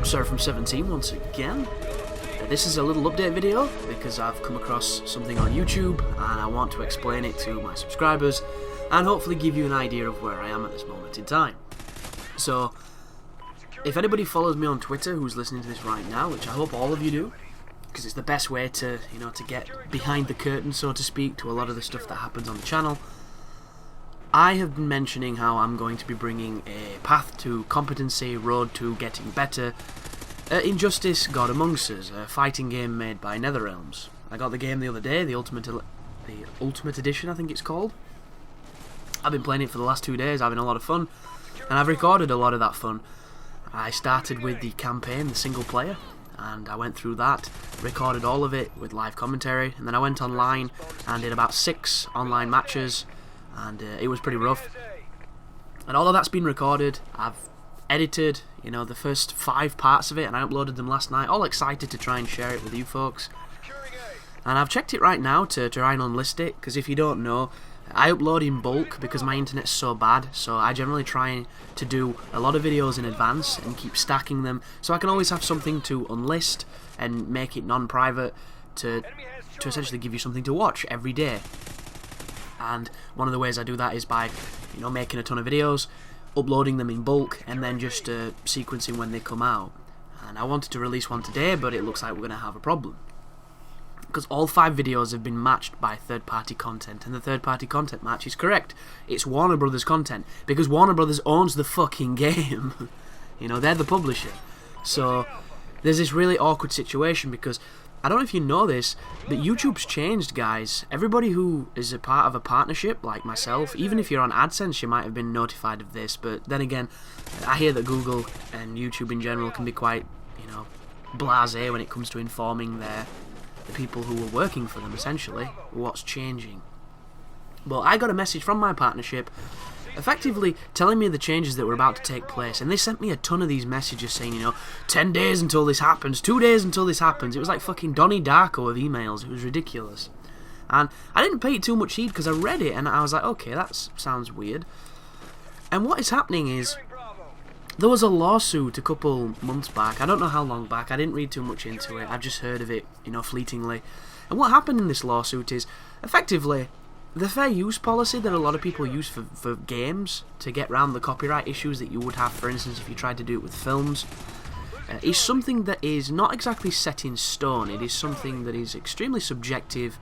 Sorry from 17 once again. This is a little update video because I've come across something on YouTube and I want to explain it to my subscribers and hopefully give you an idea of where I am at this moment in time. So, if anybody follows me on Twitter who's listening to this right now, which I hope all of you do, because it's the best way to, to get behind the curtain, so to speak, to a lot of the stuff that happens on the channel, I have been mentioning how I'm going to be bringing a path to competency, road to getting better, Injustice God Amongst Us, a fighting game made by NetherRealms. I got the game the other day, the Ultimate Edition I think it's called. I've been playing it for the last 2 days, having a lot of fun, and I've recorded a lot of that fun. I started with the campaign, the single player, and I went through that, recorded all of it with live commentary, and then I went online and did about 6 online matches, and it was pretty rough. And all of that's been recorded. I've edited, the first 5 parts of it, and I uploaded them last night, all excited to try and share it with you folks. And I've checked it right now to try and unlist it, because if you don't know, I upload in bulk because my internet's so bad, so I generally try to do a lot of videos in advance and keep stacking them, so I can always have something to unlist and make it non-private to essentially give you something to watch every day. And one of the ways I do that is by, making a ton of videos, uploading them in bulk, and then just sequencing when they come out. And I wanted to release one today, but it looks like we're going to have a problem. Because all 5 videos have been matched by third-party content, and the third-party content match is correct. It's Warner Brothers content, because Warner Brothers owns the fucking game. They're the publisher. So there's this really awkward situation, because I don't know if you know this, but YouTube's changed, guys. Everybody who is a part of a partnership, like myself, even if you're on AdSense, you might have been notified of this, but then again, I hear that Google and YouTube in general can be quite, blasé when it comes to informing the people who are working for them, essentially, what's changing. But I got a message from my partnership effectively telling me the changes that were about to take place, and they sent me a ton of these messages saying, 10 days until this happens, 2 days until this happens. It was like fucking Donnie Darko of emails. It was ridiculous. And I didn't pay it too much heed because I read it and I was like, okay, that sounds weird. And what is happening is, there was a lawsuit a couple months back. I don't know how long back. I didn't read too much into it. I've just heard of it, fleetingly. And what happened in this lawsuit is, effectively, the fair use policy that a lot of people use for games to get around the copyright issues that you would have, for instance, if you tried to do it with films, is something that is not exactly set in stone. It is something that is extremely subjective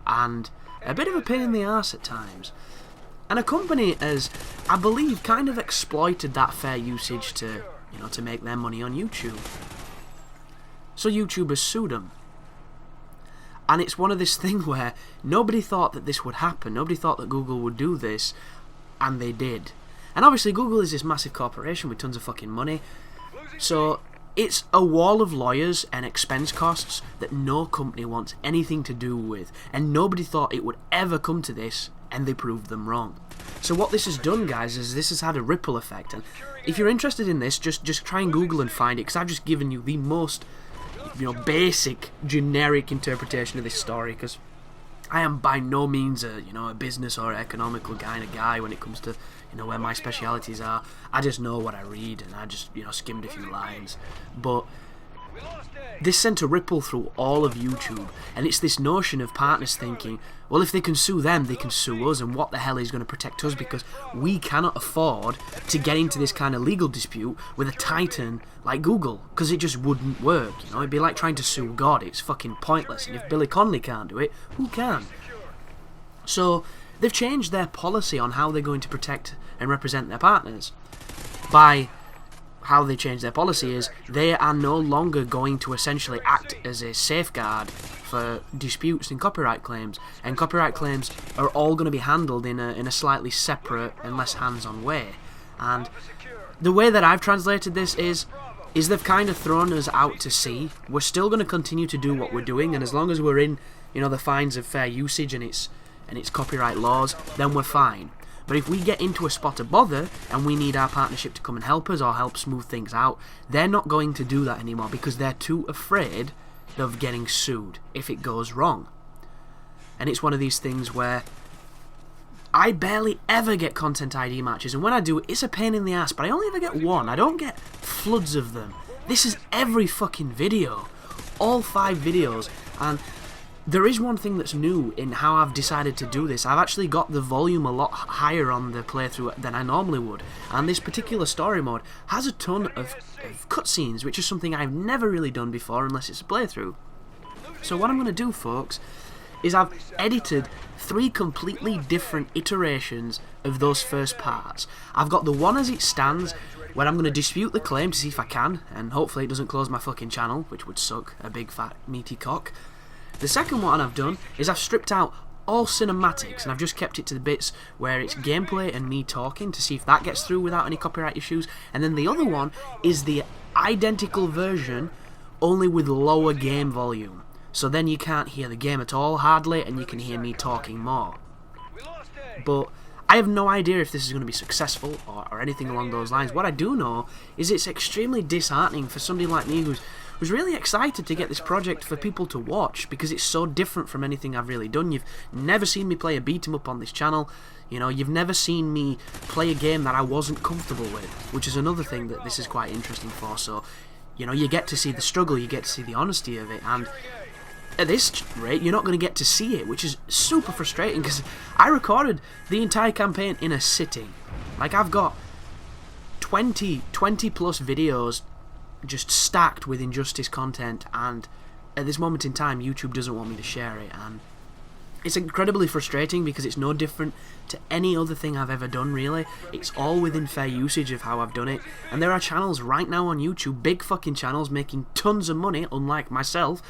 and a bit of a pain in the arse at times. And a company has, I believe, kind of exploited that fair usage to, to make their money on YouTube. So YouTube has sued them. And it's one of this thing where nobody thought that this would happen. Nobody thought that Google would do this, and they did. And obviously Google is this massive corporation with tons of fucking money. So it's a wall of lawyers and expense costs that no company wants anything to do with. And nobody thought it would ever come to this, and they proved them wrong. So what this has done, guys, is this has had a ripple effect. And if you're interested in this, just try and Google and find it, because I've just given you the most basic, generic interpretation of this story, because I am by no means a business or economical kind of guy when it comes to, where my specialities are. I just know what I read, and I just, skimmed a few lines. But this sent a ripple through all of YouTube, and it's this notion of partners thinking, well, if they can sue them, they can sue us, and what the hell is going to protect us, because we cannot afford to get into this kind of legal dispute with a titan like Google, because it just wouldn't work. It'd be like trying to sue God. It's fucking pointless, and if Billy Connolly can't do it, who can? So they've changed their policy on how they're going to protect and represent their partners. By how they change their policy is, they are no longer going to essentially act as a safeguard for disputes and copyright claims, and copyright claims are all going to be handled in a slightly separate and less hands-on way. And the way that I've translated this is they've kind of thrown us out to sea. We're still going to continue to do what we're doing, and as long as we're in the fines of fair usage and its copyright laws, then we're fine. But if we get into a spot of bother and we need our partnership to come and help us or help smooth things out, they're not going to do that anymore because they're too afraid of getting sued if it goes wrong. And it's one of these things where I barely ever get Content ID matches, and when I do, it's a pain in the ass, but I only ever get one. I don't get floods of them. This is every fucking video. All 5 videos. And there is one thing that's new in how I've decided to do this. I've actually got the volume a lot higher on the playthrough than I normally would. And this particular story mode has a ton of cutscenes, which is something I've never really done before unless it's a playthrough. So what I'm going to do, folks, is I've edited 3 completely different iterations of those first parts. I've got the one as it stands, where I'm going to dispute the claim to see if I can, and hopefully it doesn't close my fucking channel, which would suck, a big fat meaty cock. The second one I've done is I've stripped out all cinematics and I've just kept it to the bits where it's gameplay and me talking to see if that gets through without any copyright issues. And then the other one is the identical version, only with lower game volume. So then you can't hear the game at all, hardly, and you can hear me talking more. But I have no idea if this is going to be successful or anything along those lines. What I do know is it's extremely disheartening for somebody like me who's really excited to get this project for people to watch, because it's so different from anything I've really done. You've never seen me play a beat 'em up on this channel. You know, you've never seen me play a game that I wasn't comfortable with, which is another thing that this is quite interesting for. So, you know, you get to see the struggle, you get to see the honesty of it, and at this rate, you're not going to get to see it, which is super frustrating, because I recorded the entire campaign in a sitting. Like, I've got 20 plus videos just stacked with Injustice content, and at this moment in time YouTube doesn't want me to share it, and it's incredibly frustrating because it's no different to any other thing I've ever done, really. It's all within fair usage of how I've done it, and there are channels right now on YouTube, big fucking channels making tons of money, unlike myself,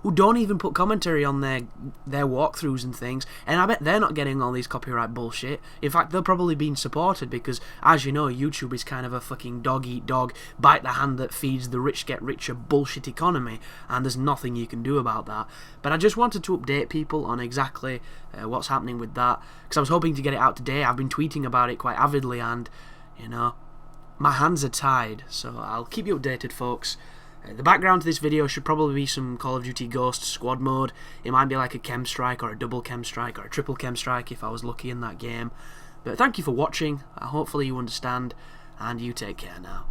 who don't even put commentary on their walkthroughs and things, and I bet they're not getting all these copyright bullshit. In fact, they're probably being supported because, as you know, YouTube is kind of a fucking dog-eat-dog, bite the hand that feeds the rich get richer bullshit economy, and there's nothing you can do about that. But I just wanted to update people on exactly what's happening with that, because I was hoping to get it out today. I've been tweeting about it quite avidly, and, you know, my hands are tied, so I'll keep you updated, folks. The background to this video should probably be some Call of Duty Ghost squad mode. It might be like a K.E.M strike or a double K.E.M strike or a triple K.E.M strike if I was lucky in that game. But thank you for watching. Hopefully you understand, and you take care now.